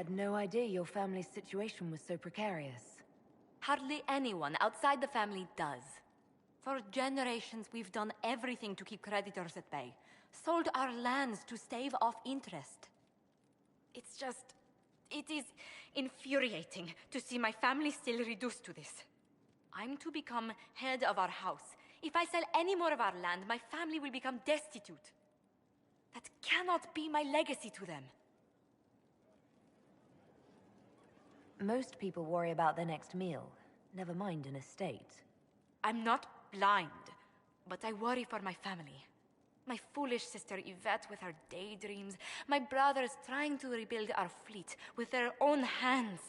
had no idea your family's situation was so precarious. Hardly anyone outside the family does. For generations, we've done everything to keep creditors at bay. Sold our lands to stave off interest. It is infuriating to see my family still reduced to this. I'm to become head of our house. If I sell any more of our land, my family will become destitute. That cannot be my legacy to them. Most people worry about their next meal, never mind an estate. I'm not blind, but I worry for my family. My foolish sister Yvette with her daydreams, my brothers trying to rebuild our fleet with their own hands.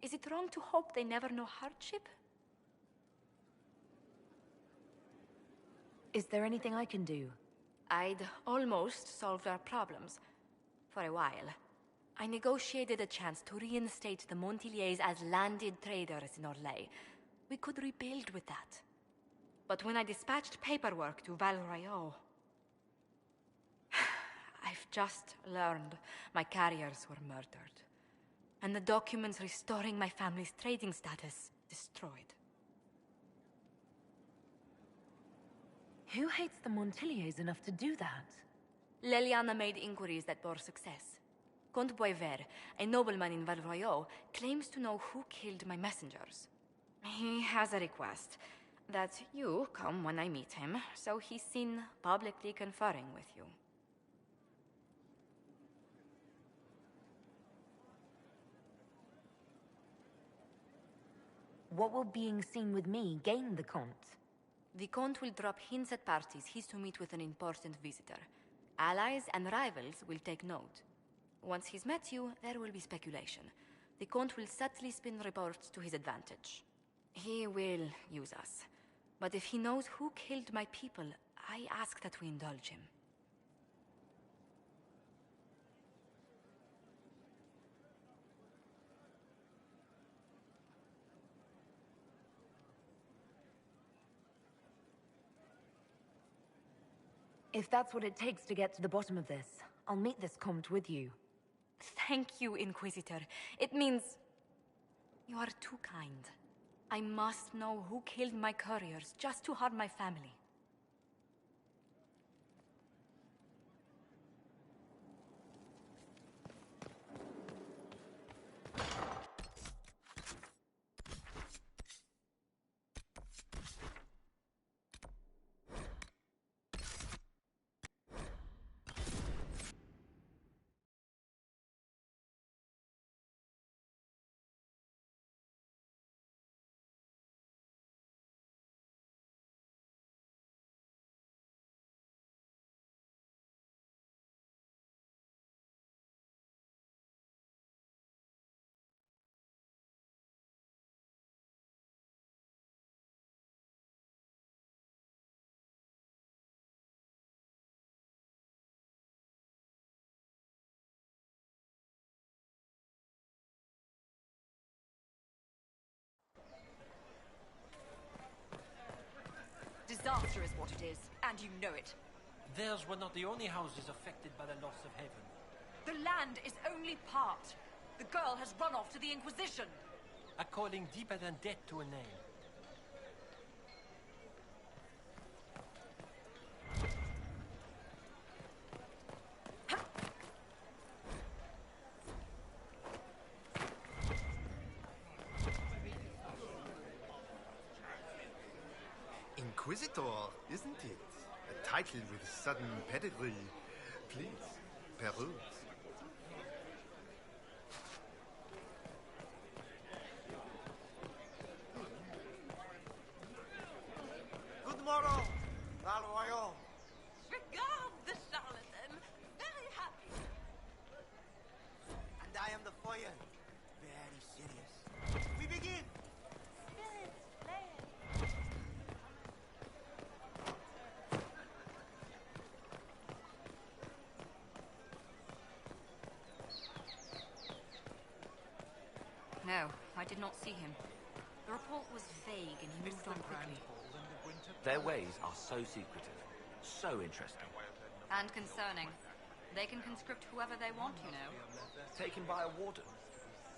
Is it wrong to hope they never know hardship? Is there anything I can do? I'd almost solved our problems. For a while. I negotiated a chance to reinstate the Montiliers as landed traders in Orlais. We could rebuild with that. But when I dispatched paperwork to Val Royeaux, I've just learned my carriers were murdered. And the documents restoring my family's trading status destroyed. Who hates the Montiliers enough to do that? Leliana made inquiries that bore success. Comte Boisvert, a nobleman in Val Royeaux, claims to know who killed my messengers. He has a request that you come when I meet him, so he's seen publicly conferring with you. What will being seen with me gain the Comte? The Comte will drop hints at parties he's to meet with an important visitor. Allies and rivals will take note. Once he's met you, there will be speculation. The Comte will subtly spin reports to his advantage. He will use us. But if he knows who killed my people, I ask that we indulge him. If that's what it takes to get to the bottom of this, I'll meet this Comte with you. Thank you, Inquisitor. It means... you are too kind. I must know who killed my couriers just to harm my family. Disaster is what it is, and you know it. Theirs were not the only houses affected by the loss of heaven. The land is only part. The girl has run off to the Inquisition. A calling deeper than death to a name. Inquisitor, isn't it? A title with sudden pedigree. Please, peruse. Good morrow, Val Royeaux. Regard the charlatan. Very happy. And I am the foyer. Very serious. We begin. No, I did not see him. The report was vague and he moved on quickly. Their ways are so secretive, so interesting. And concerning. They can conscript whoever they want, you know. Taken by a warden,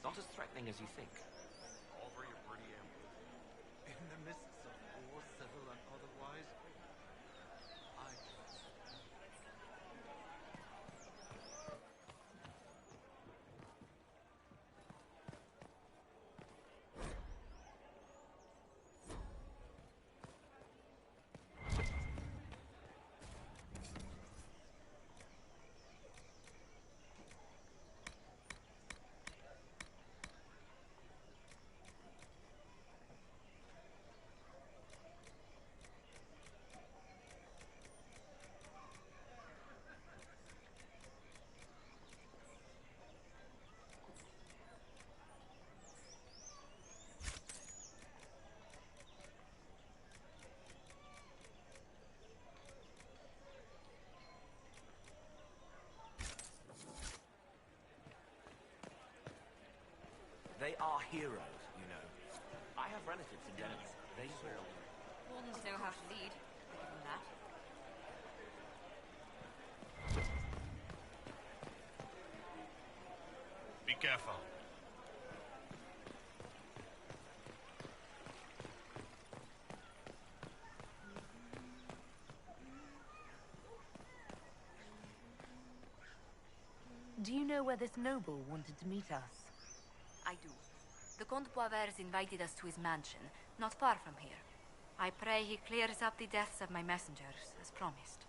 Not as threatening as you think. All very pretty ample. In the midst of war, civil and otherwise, I They are heroes, you know. I have relatives in Denmark. They will. Wardens know how to lead. I'll give them that. Be careful. Do you know where this noble wanted to meet us? I do. The Comte Poivers invited us to his mansion, not far from here. I pray he clears up the deaths of my messengers, as promised.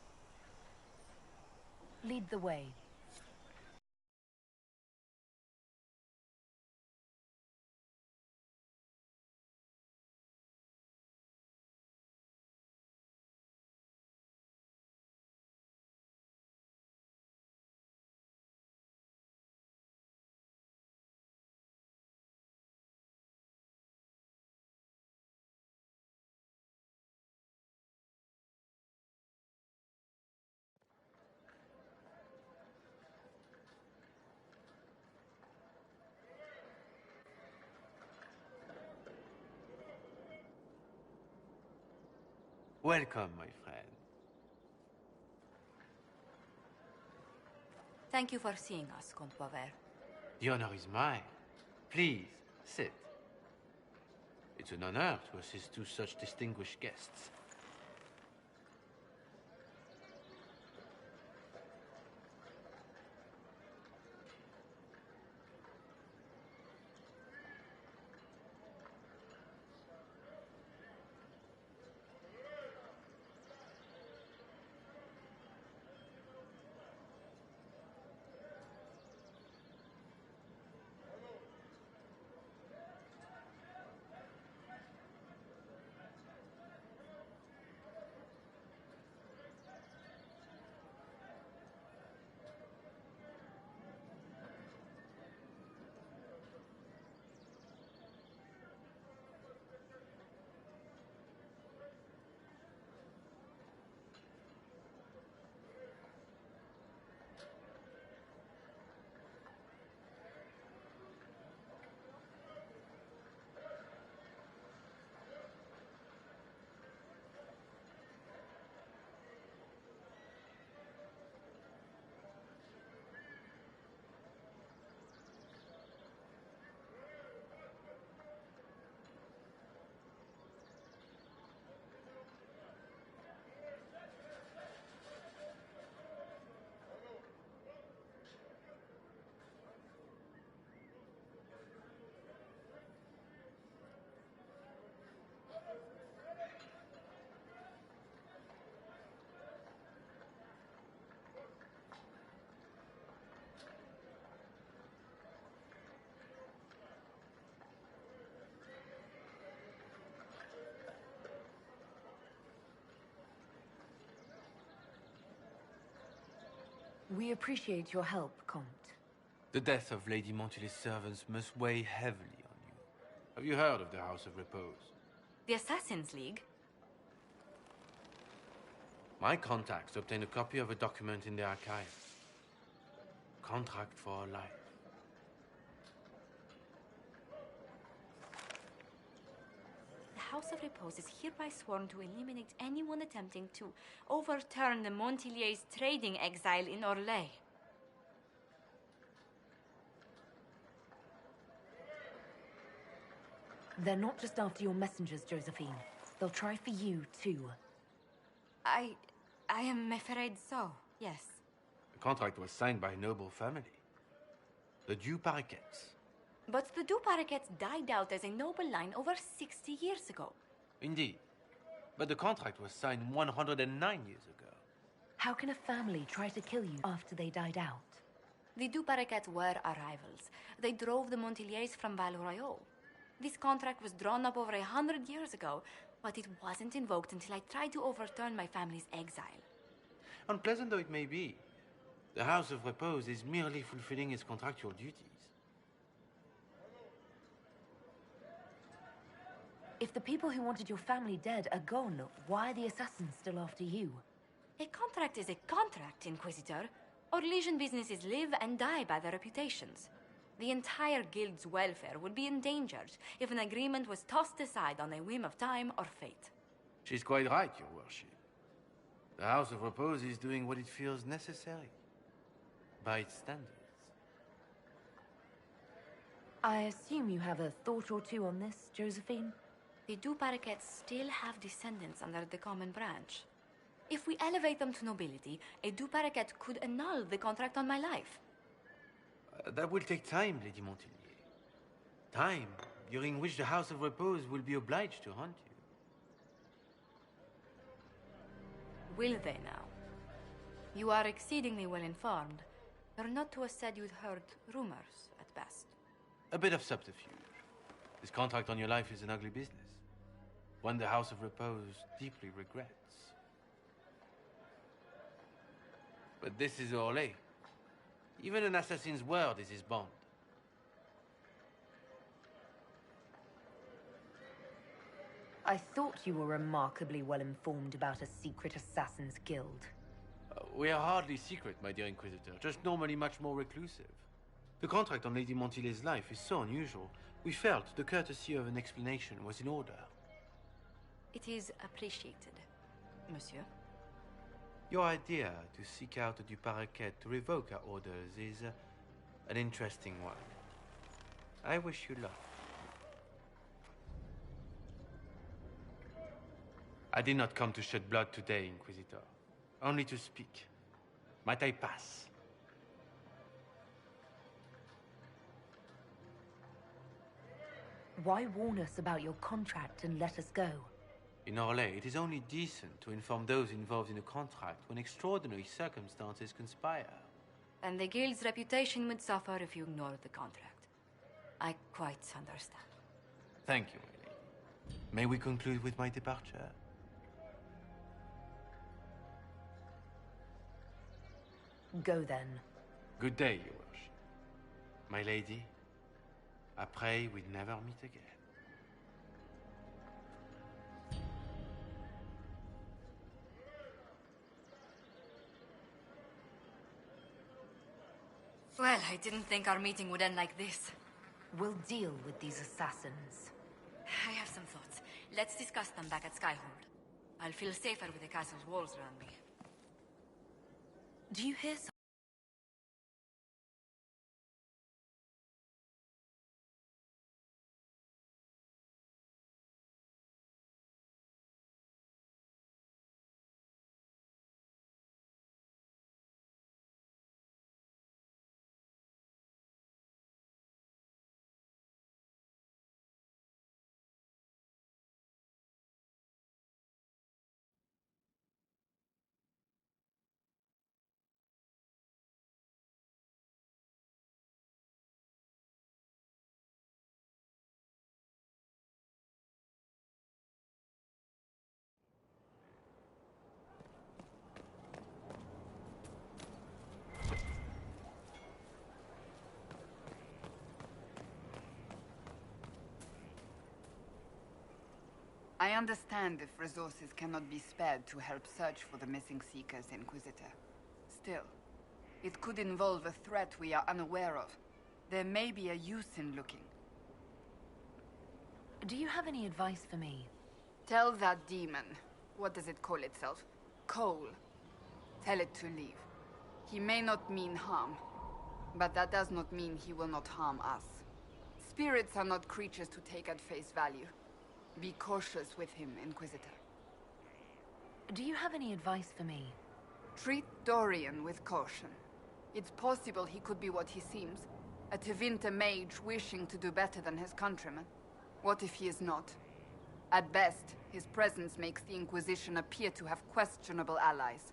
Lead the way. Welcome, my friend. Thank you for seeing us, Comte Poiver. The honor is mine. Please, sit. It's an honor to assist two such distinguished guests. We appreciate your help, Comte. The death of Lady Montily's servants must weigh heavily on you. Have you heard of the House of Repose? The Assassin's League? My contacts obtained a copy of a document in the archives. Contract for life. The House of Repose is hereby sworn to eliminate anyone attempting to overturn the Montiliers' trading exile in Orlais. They're not just after your messengers, Josephine. They'll try for you, too. I am afraid so, yes. The contract was signed by a noble family. The Du Paraquets. But the Du Paraquets died out as a noble line over 60 years ago. Indeed. But the contract was signed 109 years ago. How can a family try to kill you after they died out? The Du Paraquets were our rivals. They drove the Montiliers from Val Royaux. This contract was drawn up over 100 years ago, but it wasn't invoked until I tried to overturn my family's exile. Unpleasant though it may be, the House of Repose is merely fulfilling its contractual duties. If the people who wanted your family dead are gone, why are the assassins still after you? A contract is a contract, Inquisitor. Our Legion businesses live and die by their reputations. The entire guild's welfare would be endangered if an agreement was tossed aside on a whim of time or fate. She's quite right, Your Worship. The House of Repose is doing what it feels necessary, by its standards. I assume you have a thought or two on this, Josephine? The Du Paraquets still have descendants under the common branch. If we elevate them to nobility, a Du Paraquet could annul the contract on my life. That will take time, Lady Montilier. Time during which the House of Repose will be obliged to hunt you. Will they now? You are exceedingly well informed. You're not to have said you'd heard rumors, at best. A bit of subterfuge. This contract on your life is an ugly business. One the House of Repose deeply regrets. But this is Orlais. Even an assassin's word is his bond. I thought you were remarkably well informed about a secret assassins guild. We are hardly secret, my dear Inquisitor, just normally much more reclusive. The contract on Lady Montilier's life is so unusual, we felt the courtesy of an explanation was in order. It is appreciated, monsieur. Your idea to seek out the Du Paraquet to revoke our orders is an interesting one. I wish you luck. I did not come to shed blood today, Inquisitor. Only to speak. Might I pass? Why warn us about your contract and let us go? In Orlais, it is only decent to inform those involved in a contract when extraordinary circumstances conspire. And the guild's reputation would suffer if you ignored the contract. I quite understand. Thank you, my lady. May we conclude with my departure? Go then. Good day, Your Worship. My lady, I pray we never meet again. Well, I didn't think our meeting would end like this. We'll deal with these assassins. I have some thoughts. Let's discuss them back at Skyhold. I'll feel safer with the castle's walls around me. Do you hear something? I understand if resources cannot be spared to help search for the missing Seekers, Inquisitor. Still, it could involve a threat we are unaware of. There may be a use in looking. Do you have any advice for me? Tell that demon, what does it call itself? Cole. Tell it to leave. He may not mean harm, but that does not mean he will not harm us. Spirits are not creatures to take at face value. Be cautious with him, Inquisitor. Do you have any advice for me? Treat Dorian with caution. It's possible he could be what he seems. A Tevinter mage wishing to do better than his countrymen. What if he is not? At best, his presence makes the Inquisition appear to have questionable allies.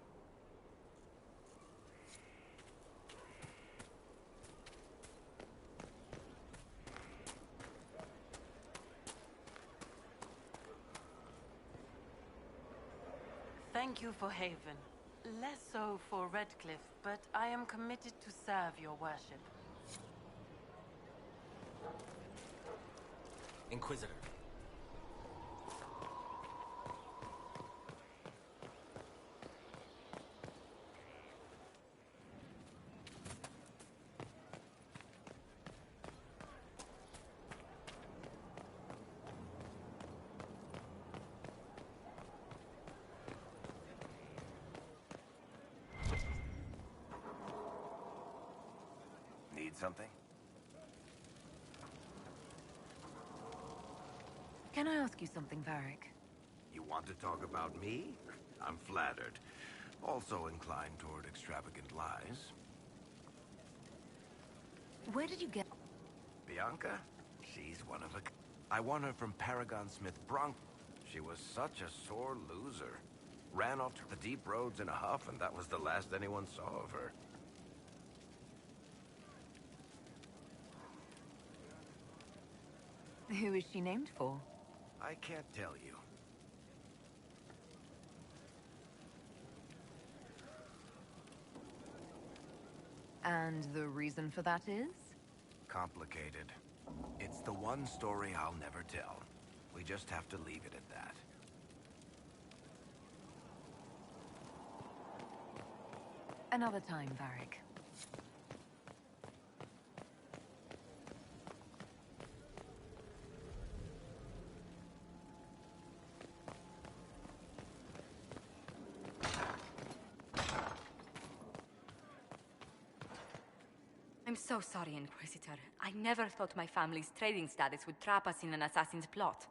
Thank you for Haven. Less so for Redcliffe, but I am committed to serve your worship. Inquisitor. Need something? Can I ask you something, Varric? You want to talk about me? I'm flattered. Also inclined toward extravagant lies. Where did you get... Bianca? She's one of a... I won her from Paragon Smith Bronc. She was such a sore loser. Ran off to the deep roads in a huff, and that was the last anyone saw of her. Who is she named for? I can't tell you. And the reason for that is? Complicated. It's the one story I'll never tell. We just have to leave it at that. Another time, Varric. I'm so sorry, Inquisitor. I never thought my family's trading status would trap us in an assassin's plot.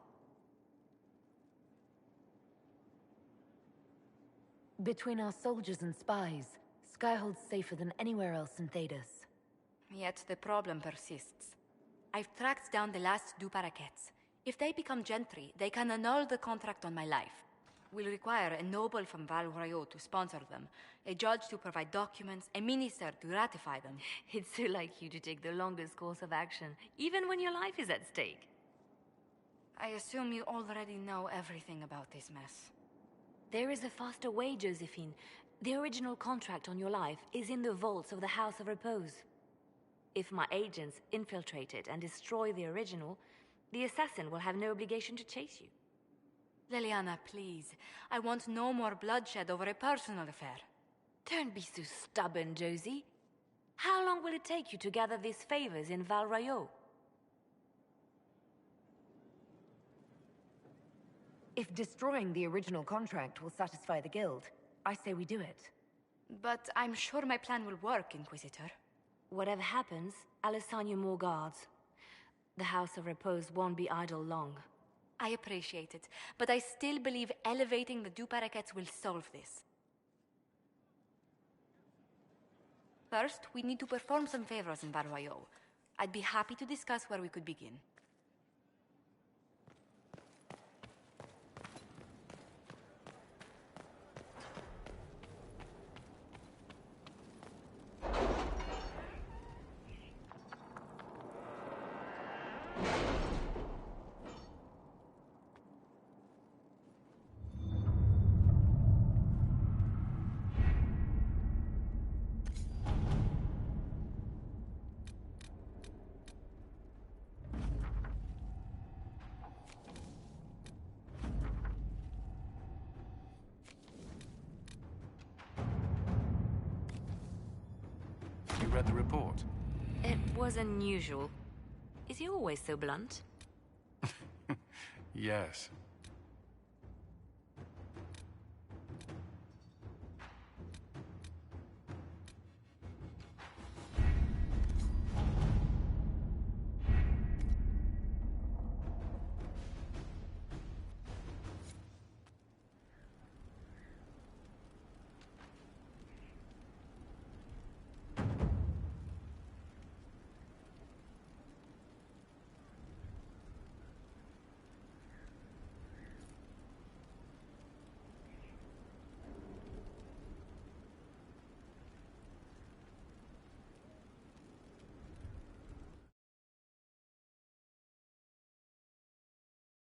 Between our soldiers and spies, Skyhold's safer than anywhere else in Thedas. Yet the problem persists. I've tracked down the last Du Paraquets. If they become gentry, they can annul the contract on my life. We'll require a noble from Val Royeaux to sponsor them, a judge to provide documents, a minister to ratify them. It's so like you to take the longest course of action, even when your life is at stake. I assume you already know everything about this mess. There is a faster way, Josephine. The original contract on your life is in the vaults of the House of Repose. If my agents infiltrate it and destroy the original, the assassin will have no obligation to chase you. Leliana, please. I want no more bloodshed over a personal affair. Don't be so stubborn, Josie. How long will it take you to gather these favors in Val Royeaux? If destroying the original contract will satisfy the guild, I say we do it. But I'm sure my plan will work, Inquisitor. Whatever happens, I'll assign you more guards. The House of Repose won't be idle long. I appreciate it, but I still believe elevating the Du Paraquets will solve this. First, we need to perform some favors in Val Royeaux. I'd be happy to discuss where we could begin. You read the report? It was unusual. Is he always so blunt? Yes.